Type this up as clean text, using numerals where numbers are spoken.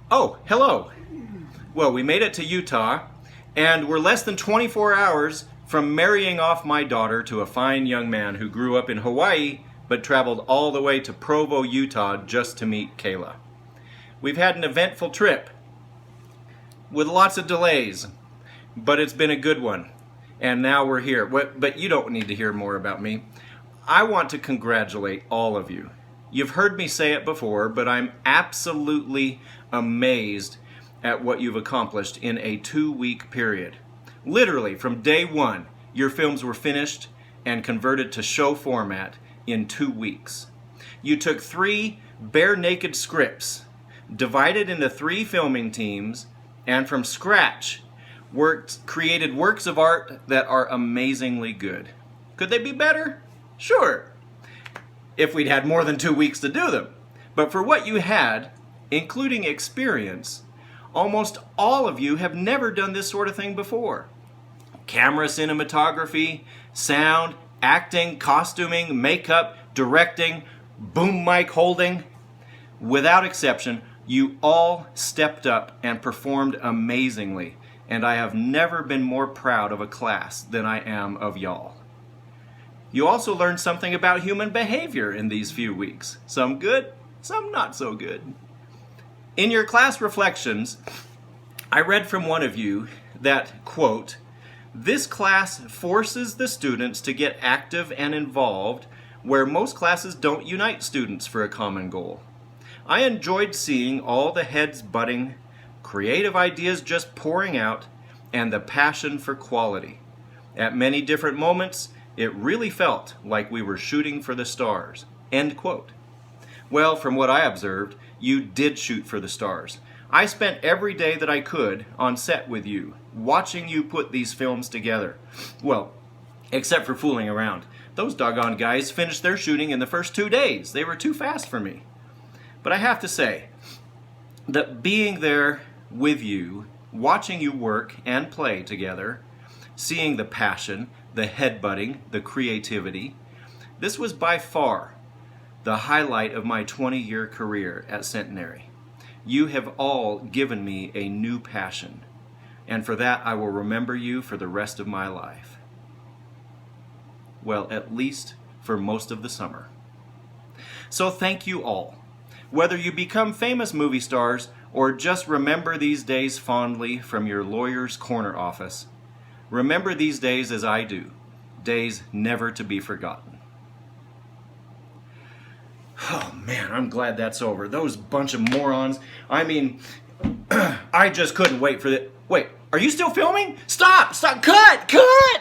Oh, hello. Well, we made it to Utah, and we're less than 24 hours from marrying off my daughter to a fine young man who grew up in Hawaii but traveled all the way to Provo, Utah just to meet Kayla. We've had an eventful trip with lots of delays, but it's been a good one. And now we're here. But you don't need to hear more about me. I want to congratulate all of you. You've heard me say it before, but I'm absolutely amazed at what you've accomplished in a 2-week period. Literally, from day one, your films were finished and converted to show format in 2 weeks. You took 3 bare-naked scripts, divided into 3 filming teams, and from scratch, created works of art that are amazingly good. Could they be better? Sure, if we'd had more than 2 weeks to do them. But for what you had, including experience, almost all of you have never done this sort of thing before. Camera cinematography, sound, acting, costuming, makeup, directing, boom mic holding. Without exception, you all stepped up and performed amazingly. And I have never been more proud of a class than I am of y'all. You also learned something about human behavior in these few weeks. Some good, some not so good. In your class reflections, I read from one of you that, quote, "This class forces the students to get active and involved where most classes don't unite students for a common goal. I enjoyed seeing all the heads butting, creative ideas just pouring out, and the passion for quality. At many different moments, it really felt like we were shooting for the stars." End quote. Well, from what I observed, you did shoot for the stars. I spent every day that I could on set with you, watching you put these films together. Well, except for fooling around. Those doggone guys finished their shooting in the first 2 days. They were too fast for me. But I have to say that being there with you, watching you work and play together, seeing the passion, the headbutting, the creativity, this was by far the highlight of my 20-year career at Centenary. You have all given me a new passion, and for that I will remember you for the rest of my life. Well, at least for most of the summer. So thank you all. Whether you become famous movie stars or just remember these days fondly from your lawyer's corner office, remember these days as I do, days never to be forgotten. Oh man, I'm glad that's over. Those bunch of morons. I mean, I just couldn't wait for the... Wait, are you still filming? Stop! Stop! Cut! Cut!